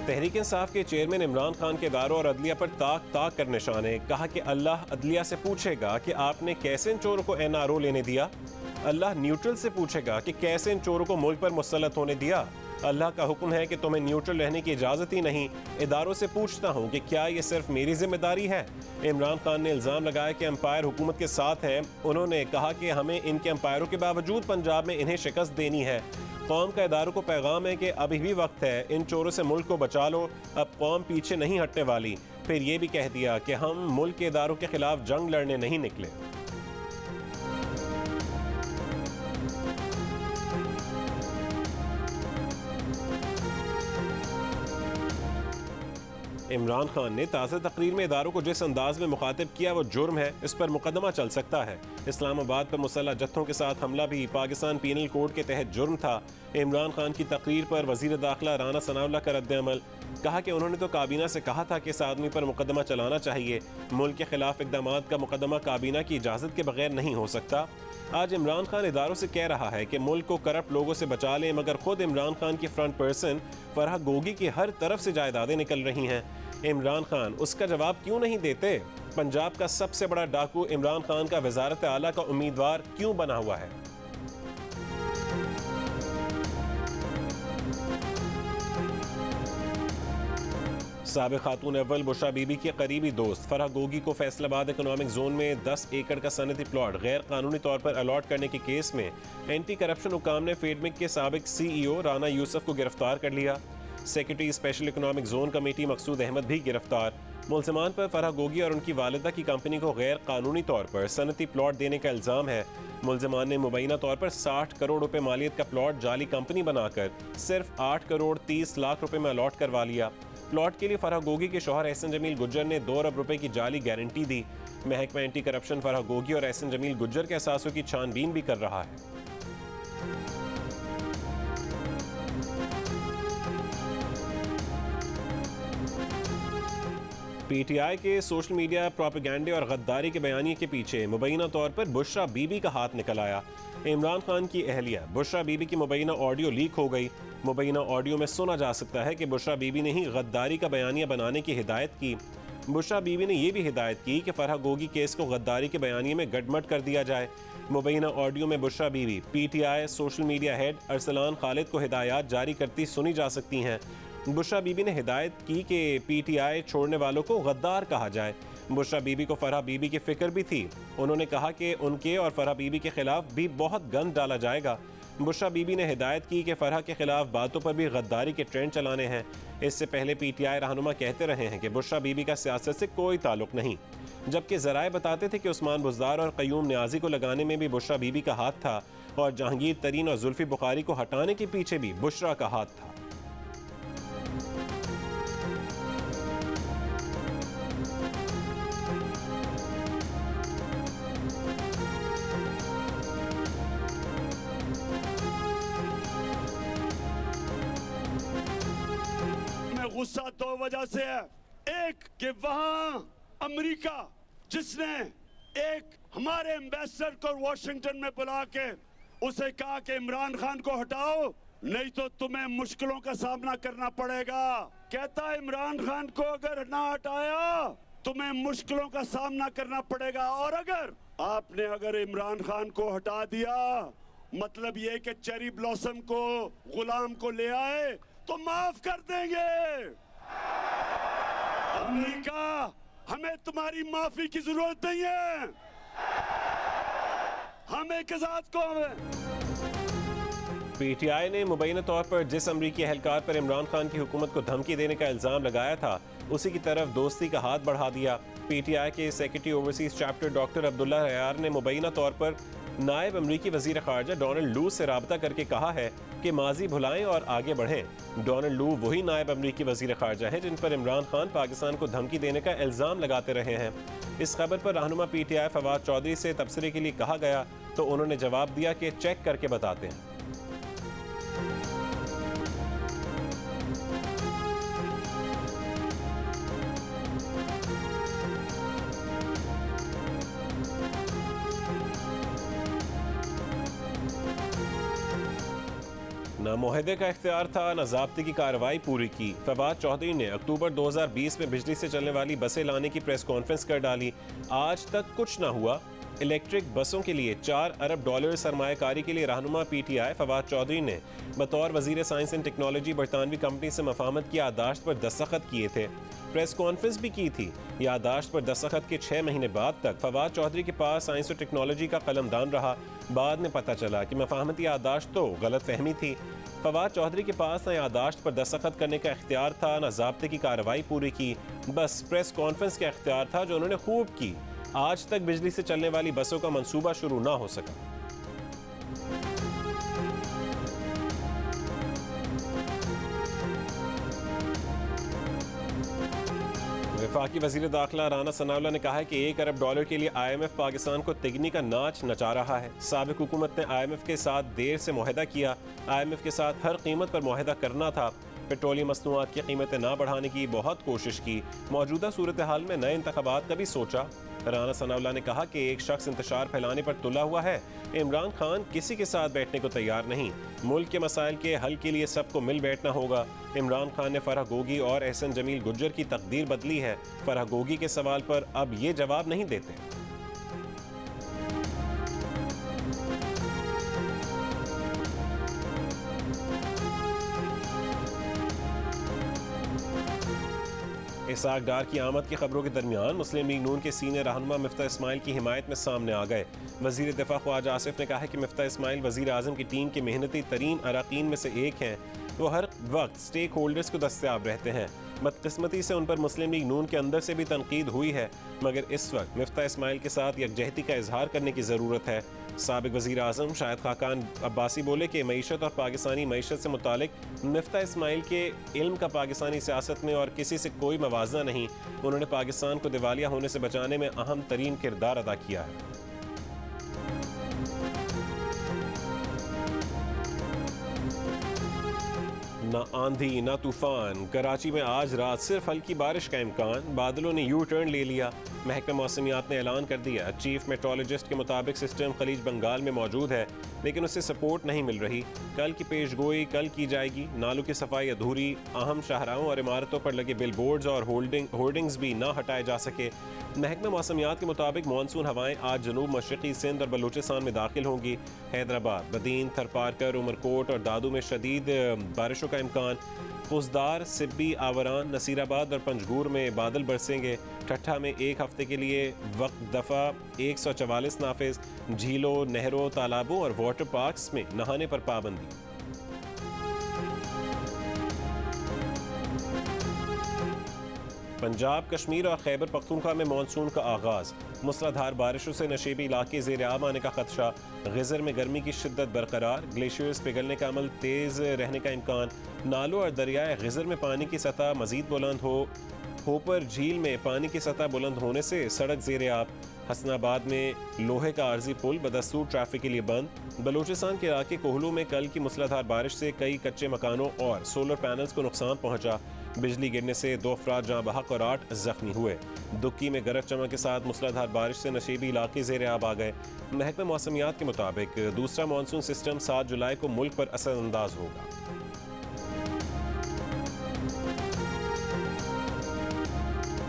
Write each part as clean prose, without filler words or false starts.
तहरीक इंसाफ के चेयरमैन इमरान खान के इदारों और अदलिया पर ताक ताक कर निशाने। कहा कि अल्लाह अदलिया से पूछेगा कि आपने कैसे इन चोरों को NRO लेने दिया। अल्लाह न्यूट्रल से पूछेगा कि कैसे इन चोरों को मुल्क पर मुसल्लत होने दिया। अल्लाह का हुक्म है कि तुम्हें न्यूट्रल रहने की इजाज़त ही नहीं। इदारों से पूछता हूँ कि क्या ये सिर्फ मेरी जिम्मेदारी है। इमरान खान ने इल्ज़ाम लगाया कि एम्पायर हुकूमत के साथ है। उन्होंने कहा कि हमें इनके एम्पायरों के बावजूद पंजाब में इन्हें शिकस्त देनी है। कौम का इदारों को पैगाम है कि अभी भी वक्त है, इन चोरों से मुल्क को बचा लो। अब कौम पीछे नहीं हटने वाली। फिर ये भी कह दिया कि हम मुल्क के इदारों के खिलाफ जंग लड़ने नहीं निकले। इमरान खान ने ताज़ा तकरीर में इदारों को जिस अंदाज में मुखातिब किया वो जुर्म है, इस पर मुकदमा चल सकता है। इस्लामाबाद पर मुसल्लह जत्थों के साथ हमला भी पाकिस्तान पीनल कोड के तहत जुर्म था। इमरान खान की तकरीर पर वज़ीर दाखिला राना सनाउल्लाह का रद्द-ए-अमल। कहा कि उन्होंने तो काबीना से कहा था कि इस आदमी पर मुकदमा चलाना चाहिए। मुल्क के खिलाफ इक़दाम का मुकदमा काबीना की इजाज़त के बगैर नहीं हो सकता। आज इमरान खान इदारों से कह रहा है कि मुल्क को करप्ट लोगों से बचा लें, मगर खुद इमरान खान की फ्रंट पर्सन फरहा गोगी की हर तरफ से जायदादें निकल रही हैं। इमरान खान उसका जवाब क्यों नहीं देते? पंजाब का सबसे बड़ा डाकू इमरान खान का वज़ारत आला का उम्मीदवार क्यों बना हुआ है? साबिक़ खातून अव्वल बुशरा बीबी के करीबी दोस्त फरहा गोगी को फैसलाबाद इकोनॉमिक जोन में 10 एकड़ का सनती प्लॉट गैर कानूनी तौर पर अलॉट करने के केस में एंटी करप्शन हुकाम ने फेडमिक के साबिक़ CEO राना यूसुफ को गिरफ्तार कर लिया। Secretary special economic zone committee Maqsood Ahmed भी गिरफ्तार। मुलज़मान पर फरहा गोगी और उनकी वालिदा की कंपनी को गैर कानूनी तौर पर सनती प्लॉट देने का इल्ज़ाम है। मुलज़मान ने मुबैना तौर पर 60 करोड़ रुपए मालियत का प्लॉट जाली कंपनी बनाकर सिर्फ 8 करोड़ 30 लाख रुपए में अलॉट करवा लिया। प्लॉट के लिए फरहा गोगी के शौहर एहसन जमील गुज्जर ने 2 अरब रुपए की जाली गारंटी दी। महकमा एंटी करप्शन फरहा गोगी और एहसन जमील गुज्जर के असासों की छानबीन भी कर रहा है। PTI के सोशल मीडिया प्रोपेगेंडे और गद्दारी के बयानिए के पीछे मुबैना तौर पर बुशरा बीबी का हाथ निकल आया। इमरान खान की अहलिया बुशरा बीबी की मुबैना ऑडियो लीक हो गई। मुबैना ऑडियो में सुना जा सकता है कि बुशरा बीबी ने ही गद्दारी का बयानिया बनाने की हिदायत की। बुशरा बीबी ने यह भी हिदायत की कि फरहा गोगी केस को गद्दारी के बयानिए में गडमट कर दिया जाए। मुबैना ऑडियो में Bushra Bibi PTI social media head Arsalan Khalid को हिदायत जारी करती सुनी जा सकती हैं। बुशरा बीबी ने हिदायत की कि PTI छोड़ने वालों को गद्दार कहा जाए। बुशरा बीबी को फरहा बीबी की फिक्र भी थी। उन्होंने कहा कि उनके और फरहा बीबी के खिलाफ भी बहुत गंद डाला जाएगा। बुशरा बीबी ने हिदायत की कि फरहा के खिलाफ बातों पर भी गद्दारी के ट्रेंड चलाने हैं। इससे पहले PTI रहनुमा कहते रहे हैं कि बुशरा बीबी का सियासत से कोई ताल्लुक नहीं, जबकि ज़राए बताते थे कि उस्मान बुज़दार और क़य्यूम न्याजी को लगाने में भी बुशरा बीबी का हाथ था और जहांगीर तरीन और जुल्फी बुखारी को हटाने के पीछे भी बुशरा का हाथ था। गुस्सा 2 वजह से है। एक कि वहां अमेरिका जिसने एक हमारे एम्बेसडर को वॉशिंगटन में बुला के उसे कहा कि इमरान खान को हटाओ नहीं तो तुम्हें मुश्किलों का सामना करना पड़ेगा। कहता है इमरान खान को अगर ना हटाया तुम्हें मुश्किलों का सामना करना पड़ेगा। और अगर इमरान खान को हटा दिया मतलब ये कि चेरी ब्लॉसम को गुलाम को ले आए तो माफ कर देंगे। अमेरिका हमें तुम्हारी माफी की जरूरत नहीं है, हम एक आजाद कौम है। PTI ने मुबैना तौर पर जिस अमरीकी एहलकार पर इमरान खान की हुकूमत को धमकी देने का इल्ज़ाम लगाया था उसी की तरफ दोस्ती का हाथ बढ़ा दिया। PTI के secretary overseas chapter doctor Abdullah Rayar ने मुबैना तौर पर नायब अमरीकी वज़ीर ख़ारजा डोनाल्ड लू से रब्ता करके कहा है कि माजी भुलाएं और आगे बढ़ें। डोनाल्ड लू वही नायब अमरीकी वज़ीर ख़ारजा हैं जिन पर इमरान खान पाकिस्तान को धमकी देने का इल्ज़ाम लगाते रहे हैं। इस खबर पर रहनुमा PTI फवाद चौधरी से तबसरे के लिए कहा गया तो उन्होंने जवाब दिया कि चेक करके बताते हैं। ना मुआहदे का इख्तियार था, ना ज़ाब्ते की कार्रवाई पूरी की। फवाद चौधरी ने अक्टूबर 2020 में बिजली से चलने वाली बसें लाने की प्रेस कॉन्फ्रेंस कर डाली। आज तक कुछ ना हुआ। इलेक्ट्रिक बसों के लिए $4 अरब सरमायाकारी के लिए रहनुमा PTI फवाद चौधरी ने बतौर वजीर साइंस एंड टेक्नोलॉजी बरतानवी कंपनी से मफाहमत की याददाश्त पर दस्तखत किए थे। प्रेस कॉन्फ्रेंस भी की थी। याददाश्त पर दस्तखत के 6 महीने बाद तक फवाद चौधरी के पास साइंस और टेक्नोलॉजी का कलमदान रहा। बाद में पता चला कि मफाहमती याददाश्त तो गलत फहमी थी। फवाद चौधरी के पास न याददाश्त पर दस्तखत करने का इख्तियार था, न ज़ाब्ते की कार्रवाई पूरी की, बस प्रेस कॉन्फ्रेंस का इख्तियार था जो उन्होंने खूब की। आज तक बिजली से चलने वाली बसों का मंसूबा शुरू ना हो सका। वफाकी वज़ीर दाखिला राना सनाउल्लाह ने कहा है कि $1 अरब के लिए IMF पाकिस्तान को तिगनी का नाच नचा रहा है। साबिक हुकूमत ने IMF के साथ देर से मुआहदा किया। IMF के साथ हर कीमत पर मुआहदा करना था। पेट्रोलियम मसनूआत की कीमतें ना बढ़ाने की बहुत कोशिश की। मौजूदा सूरत हाल में नए इंतखाबात का भी सोचा। राना सनाउल्लाह ने कहा कि एक शख्स इंतशार फैलाने पर तुला हुआ है। इमरान खान किसी के साथ बैठने को तैयार नहीं। मुल्क के मसाइल के हल के लिए सबको मिल बैठना होगा। इमरान खान ने फरह गोगी और एहसन जमील गुज्जर की तकदीर बदली है। फरह गोगी के सवाल पर अब ये जवाब नहीं देते। इसाक डार की आमद की खबरों के दरमियान मुस्लिम लीग नून के सीनियर रहनुमा मिफ्ता इस्माइल की हिमायत में सामने आ गए। वजीर दिफा ख्वाजा आसिफ ने कहा है कि मिफ्ता इस्माइल वजीर आजम की टीम के मेहनती तरीन अरकान में से एक हैं। वो हर वक्त स्टेक होल्डर्स को दस्तयाब रहते हैं। बदकिस्मती से उन पर मुस्लिम लीग नून के अंदर से भी तनकीद हुई है, मगर इस वक्त मिफ्ता इस्माइल के साथ यकजहती का इजहार करने की ज़रूरत है। साबिक वज़ीर आज़म शाहिद खाकान अब्बासी बोले कि मईशत और पाकिस्तानी मईशत से मुतालिक मिफ्ता इस्माइल के इल्म का पाकिस्तानी सियासत में और किसी से कोई मवाजना नहीं। उन्होंने पाकिस्तान को दिवालिया होने से बचाने में अहम तरीन किरदार अदा किया है। ना आंधी ना तूफान, कराची में आज रात सिर्फ हल्की बारिश का इम्कान। बादलों ने यू टर्न ले लिया। महकमा मौसमियात ने ऐलान कर दिया। चीफ मेट्रोलॉजिस्ट के मुताबिक सिस्टम खलीज बंगाल में मौजूद है, लेकिन उसे सपोर्ट नहीं मिल रही। कल की पेशगोई कल की जाएगी। नालों की सफाई अधूरी। अहम शाहराहों और इमारतों पर लगे बिलबोर्ड्स और होर्डिंग्स भी ना हटाए जा सके। महकमा मौसमियात के मुताबिक मानसून हवाएं आज जनूब मशरक़ी सिंध और बलूचिस्तान में दाखिल होंगी। हैदराबाद, बदीन, थरपारकर, उमरकोट और दादू में शदीद बारिशों का इम्कान। खुजदार, सिब्बी, आवरान, नसीराबाद और पंजगूर में बादल बरसेंगे। ठट्ठा में एक हफ्ते के लिए वक्त दफ़ा 144 नाफिज। झीलों, नहरों, तालाबों और वाटर पार्क्स में नहाने पर पाबंदी। पंजाब, कश्मीर और खैबर पख्तूनख्वा में मानसून का आगाज़। मूसलाधार बारिशों से नशेबी इलाके ज़ेर आब आने का खदशा। गिज़र में गर्मी की शिद्दत बरकरार। ग्लेशियर्स पिघलने का अमल तेज़ रहने का इम्कान। नालों और दरियाए गिज़र में पानी की सतह मज़ीद बुलंद होपर झील में पानी की सतह बुलंद होने से सड़क ज़ेर आब। हसनाबाद में लोहे का आर्जी पुल बदस्तूर ट्रैफिक के लिए बंद। बलूचिस्तान के इलाके कोहलू में कल की मूसलाधार बारिश से कई कच्चे मकानों और सोलर पैनल्स को नुकसान पहुंचा। बिजली गिरने से 2 अफराद जाँ बहक और 8 जख्मी हुए। दुक्की में गरज चमक के साथ मूसलाधार बारिश से नशेबी इलाके ज़ेर आब आ गए। महकमा मौसमियात के मुताबिक दूसरा मानसून सिस्टम 7 जुलाई को मुल्क पर असरअंदाज होगा।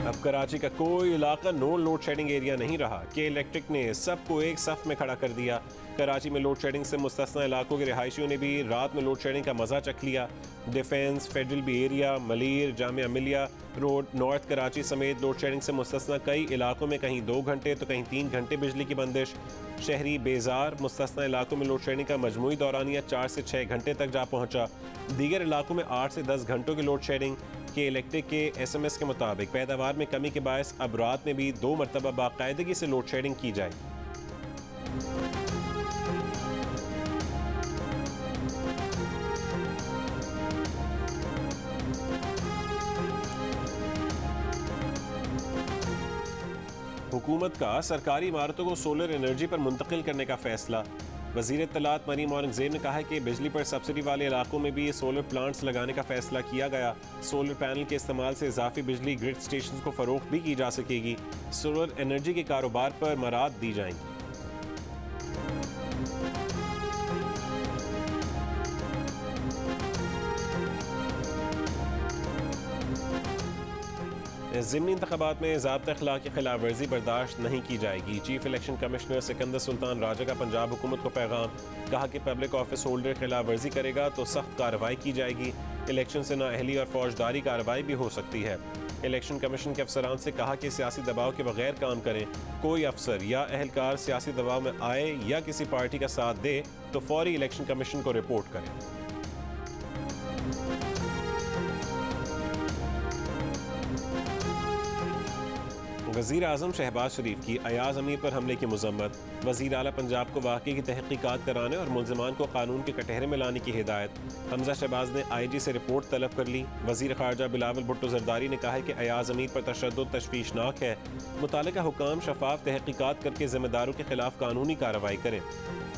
अब कराची का कोई इलाका नो लोड शेडिंग एरिया नहीं रहा। के इलेक्ट्रिक ने सबको एक सफ में खड़ा कर दिया। कराची में लोड शेडिंग से मुस्तस्ना इलाकों के रिहायशियों ने भी रात में लोड शेडिंग का मजा चख लिया। Defence, federal B area, Malir, Jamia Millia road, north Karachi समेत लोड शेडिंग से मुस्तस्ना कई इलाकों में कहीं 2 घंटे तो कहीं 3 घंटे बिजली की बंदिश। शहरी बेजार मुस्तस्ना इलाकों में लोड शेडिंग का मजमूई दौरानिया 4 से 6 घंटे तक जा पहुंचा। दीगर इलाकों में 8 से 10 घंटों की लोड शेडिंग। के इलेक्ट्रिक के SMS के मुताबिक पैदावार में कमी के बायस अब रात में भी 2 मरतबा बाकायदगी से लोड शेडिंग की जाएगी। हुकूमत का सरकारी इमारतों को सोलर एनर्जी पर मुंतकिल करने का फैसला। वज़ीर इत्तलात मरीम औरंगज़ेब ने कहा है कि बिजली पर सब्सिडी वाले इलाकों में भी सोलर प्लांट्स लगाने का फैसला किया गया। सोलर पैनल के इस्तेमाल से इजाफी बिजली ग्रिड स्टेशन को फ़रोख्त भी की जा सकेगी। सोलर एनर्जी के कारोबार पर मराद दी जाएंगी। ज़िमनी इंतखाबात में ज़ाब्ता अखलाक की खिलाफ वर्जी बर्दाश्त नहीं की जाएगी। Chief election commissioner Sikandar Sultan Raja का पंजाब हुकूमत को पैगाम, कहा कि पब्लिक ऑफिस होल्डर खिलाफ वर्जी करेगा तो सख्त कार्रवाई की जाएगी। इलेक्शन से नाअहली और फौजदारी कार्रवाई भी हो सकती है। इलेक्शन कमीशन के अफसरान से कहा कि सियासी दबाव के बगैर काम करें। कोई अफसर या अहलकार सियासी दबाव में आए या किसी पार्टी का साथ दे तो फौरी इलेक्शन कमीशन को रिपोर्ट करें। वज़ीर आज़म शहबाज शरीफ की अयाज अमीर पर हमले की मज़म्मत। वज़ीर आला पंजाब को वाक़े की तहक़ीक़ात कराने और मुल्ज़िमान को कानून के कटहरे में लाने की हिदायत। हमजा शहबाज ने IG से रिपोर्ट तलब कर ली। वज़ीर ख़ारजा बिलावल भुट्टो ज़रदारी ने कहा है कि अयाज अमीर पर तशद्दुद तशवीशनाक है। मुतालिका हुकाम शफ़ाफ़ तहक़ीक़ात करके ज़िम्मेदारों के खिलाफ कानूनी कार्रवाई करें।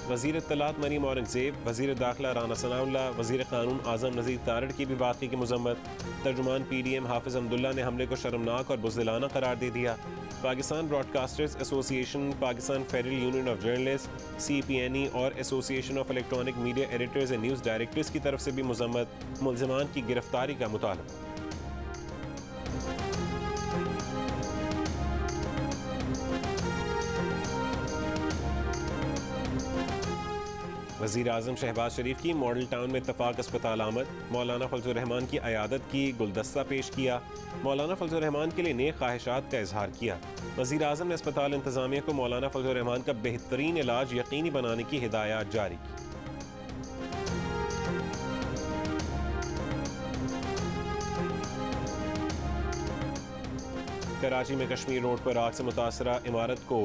वज़ीर इत्तलात मरीम औरंगज़ेब, वज़ीर दाखिला राना सनाउल्लाह, वज़ीर क़ानून आज़म नज़ीर तारड़ की भी वाक़े की मज़म्मत। तर्जुमान PDM हाफिज़ अब्दुल्ला ने हमले को शर्मनाक और बुज़दिलाना करार दे दिया। Pakistan broadcasters association, Pakistan federal union of journalist CPNE और association of electronic media editors and news directors की तरफ से भी मज़म्मत। मुल्ज़िमान की गिरफ्तारी का मुतालबा। वज़ीर आज़म शहबाज शरीफ की मॉडल टाउन में इत्तफाक अस्पताल आमद। मौलाना फजलुर रहमान की अयादत की, गुलदस्ता पेश किया। मौलाना फजलुर रहमान के लिए नेक ख्वाहिशात का इजहार किया। वज़ीर आज़म ने अस्पताल इंतज़ामिया को मौलाना फजलुर रहमान का बेहतरीन इलाज यकीनी बनाने की हिदायत जारी की। कराची में कश्मीर रोड पर आग से मुतासरा इमारत को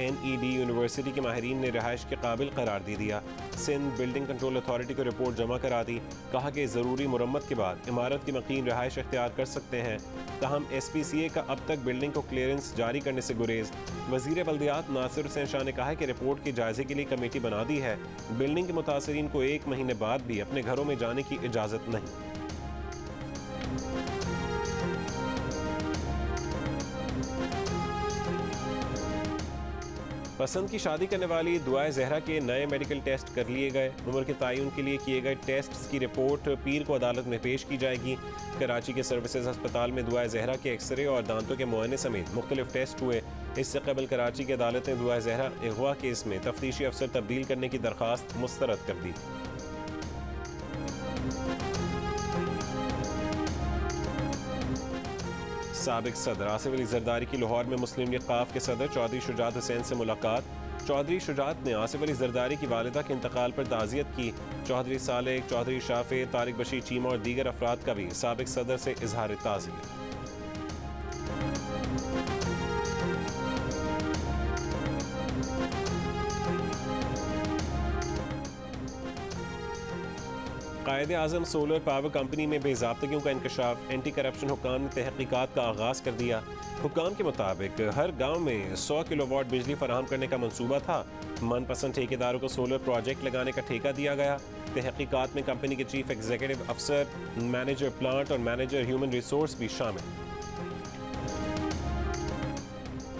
NED यूनिवर्सिटी के माहिरीन ने रिहाइश के काबिल करार दे दिया। सिंध बिल्डिंग कंट्रोल अथॉरिटी को रिपोर्ट जमा करा दी। कहा कि ज़रूरी मुरम्मत के बाद इमारत की मकीन रिहाइश इख्तियार कर सकते हैं। ताहम SPCA का अब तक बिल्डिंग को क्लियरेंस जारी करने से गुरेज। वज़ीर बल्दियात नासिर हुसैन शाह ने कहा है कि रिपोर्ट के जायजे के लिए कमेटी बना दी है। बिल्डिंग के मुतासरीन को 1 महीने बाद भी अपने घरों में जाने की इजाज़त नहीं। पसंद की शादी करने वाली दुआए ज़हरा के नए मेडिकल टेस्ट कर लिए गए। उम्र के तयन के लिए किए गए टेस्ट्स की रिपोर्ट पीर को अदालत में पेश की जाएगी। कराची के सर्विसेज अस्पताल में दुआए ज़हरा के एक्सरे और दांतों के मुआयने समेत मुख्तलिफ टेस्ट हुए। इससे कबल कराची की अदालत ने दुआए ज़हरा अगवा केस में तफ्तीशी अफसर तब्दील करने की दरख्वास्त मुस्तरद कर दी। साबिक सदर आसिफ अली जरदारी की लाहौर में मुस्लिम लीग क़ाफ के सदर चौधरी शुजात हुसैन से मुलाकात। चौधरी शुजात ने आसिफ अली जरदारी की वालिदा के इंतकाल पर ताज़ियत की। चौधरी सालेक, चौधरी शाफे, तारिक बशीर चीमा और दीगर अफराद का भी साबिक सदर से इजहार ताज़ियत। कायदे आज़म सोलर पावर कंपनी में बेज़ाब्तगियों का इंकशाफ। एंटी करप्शन हुकाम ने तहकीकात का आगाज़ कर दिया। हुकाम के मुताबिक हर गांव में 100 किलोवाट बिजली फराहम करने का मंसूबा था। मनपसंद ठेकेदारों को सोलर प्रोजेक्ट लगाने का ठेका दिया गया। तहकीकात में कंपनी के चीफ एग्जीक्यूटिव अफसर, मैनेजर प्लांट और मैनेजर ह्यूमन रिसोर्स भी शामिल।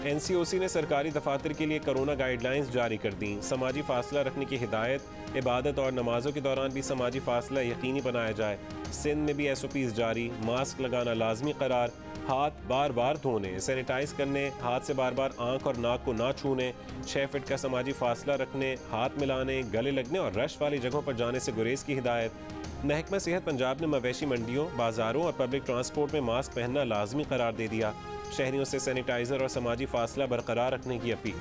NCOC ने सरकारी दफातर के लिए कोरोना गाइडलाइंस जारी कर दी। समाजी फासला रखने की हिदायत। इबादत और नमाजों के दौरान भी समाजी फासला यकीनी बनाया जाए। सिंध में भी SOPs जारी। मास्क लगाना लाजमी करार। हाथ बार बार धोने, सैनिटाइज करने, हाथ से बार बार आंख और नाक को ना छूने, 6 फीट का समाजी फासला रखने, हाथ मिलाने, गले लगने और रश वाली जगहों पर जाने से गुरेज की हिदायत। महकमा सेहत पंजाब ने मवेशी मंडियों, बाजारों और पब्लिक ट्रांसपोर्ट में मास्क पहनना लाजमी करार दे दिया। शहरियों से सैनिटाइजर और समाजी फासला बरकरार रखने की अपील।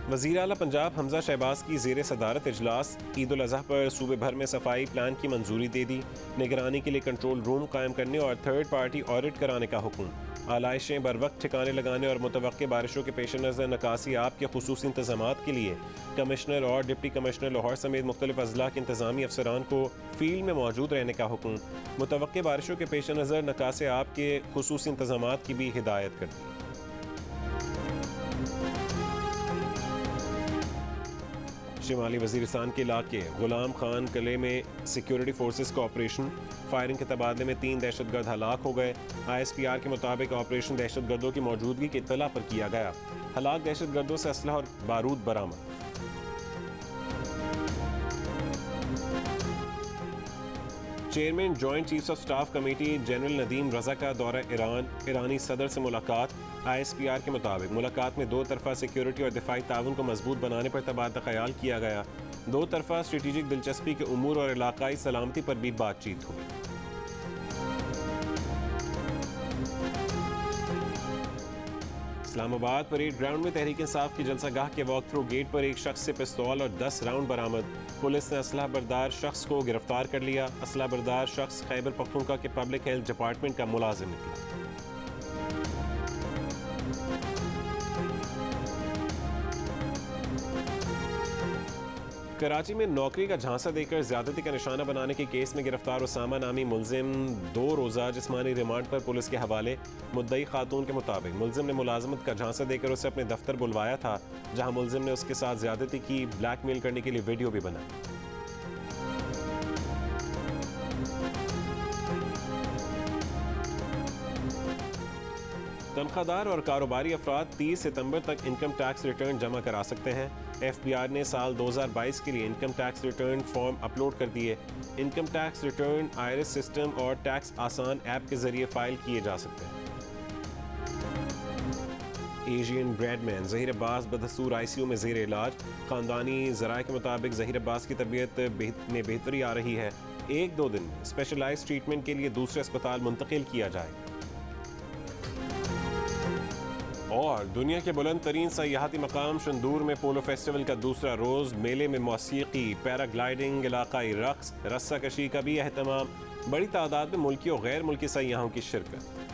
वज़ीर आला पंजाब हमजा शहबाज की ज़ेर सदारत इजलास। ईद उल अज़हा पर सूबे भर में सफाई प्लान की मंजूरी दे दी। निगरानी के लिए कंट्रोल रूम कायम करने और थर्ड पार्टी ऑडिट कराने का हुक्म। आलाइशें बर वक्त ठिकाने लगाने और मुतवक्के बारिशों के पेश नज़र नकासी आप के खुसूसी इंतजामात के लिए कमिश्नर और डिप्टी कमिश्नर लाहौर समेत मुख्तलिफ अजला के इंतजामी अफसरान को फील्ड में मौजूद रहने का हुक्म। मुतवक्के बारिशों के पेश नज़र नकासे आप के खुसूसी इंतजामात की भी हिदायत कर दी। शिमाली वज़ीरिस्तान के इलाके गुलाम खान किले में सिक्योरिटी फोर्सेस का ऑपरेशन। फायरिंग के तबादले में 3 दहशतगर्द हलाक हो गए। ISPR के मुताबिक ऑपरेशन दहशतगर्दों की मौजूदगी की इत्तला पर किया गया। हलाक दहशतगर्दों से असलहा और बारूद बरामद। Chairman joint chiefs of staff committee general Nadeem Raza का दौरा ईरान, ईरानी सदर से मुलाकात। ISPR के मुताबिक मुलाकात में दो तरफा सिक्योरिटी और दिफाई ताउन को मजबूत बनाने पर तबादला ख्याल किया गया। दो तरफा स्ट्रेटेजिक दिलचस्पी के उमूर और इलाकाई सलामती पर भी बातचीत हुई। इस्लामाबाद परेड ग्राउंड में तहरीक इंसाफ की जलसागाह के वॉक थ्रू गेट पर एक शख्स से पिस्तौल और 10 राउंड बरामद। पुलिस ने असलहा बरदार शख्स को गिरफ्तार कर लिया। असलहा बरदार शख्स खैबर पख्तूनख्वा के पब्लिक हेल्थ डिपार्टमेंट का मुलाजिम निकला। कराची में नौकरी का झांसा देकर ज्यादती का निशाना बनाने के केस में गिरफ्तार उसामा नामी मुलजिम 2 रोज़ा जिस्मानी रिमांड पर पुलिस के हवाले। मुद्दई खातून के मुताबिक मुलजिम ने मुलाजमत का झांसा देकर उसे अपने दफ्तर बुलवाया था, जहां मुलजिम ने उसके साथ ज्यादती की। ब्लैकमेल करने के लिए वीडियो भी बना। तनख्वाहदार और कारोबारी अफराद 30 सितंबर तक इनकम टैक्स रिटर्न जमा करा सकते हैं। FBR ने साल 2022 के लिए income tax return form upload कर दिए। Income tax return IRS system और टैक्स आसान ऐप के जरिए फाइल किए जा सकते हैं। एशियन ब्रेडमैन ज़हीर अब्बास बदस्तूर ICU में ज़ेर इलाज। ख़ानदानी ज़राए के मुताबिक ज़हीर अब्बास की तबीयत में बेहतरी आ रही है। 1-2 दिन में स्पेशलाइज्ड ट्रीटमेंट के लिए दूसरे अस्पताल मुंतकिल किया जाए। और दुनिया के बुलंद तरीन सयाहती मकाम शंदूर में पोलो फेस्टिवल का दूसरा रोज़। मेले में मौसीकी, पैराग्लाइडिंग, इलाकाई रक्स, रस्सा कशी का भी एहतमाम। बड़ी तादाद में मुल्की और गैर मुल्की सयाहों की शिरकत।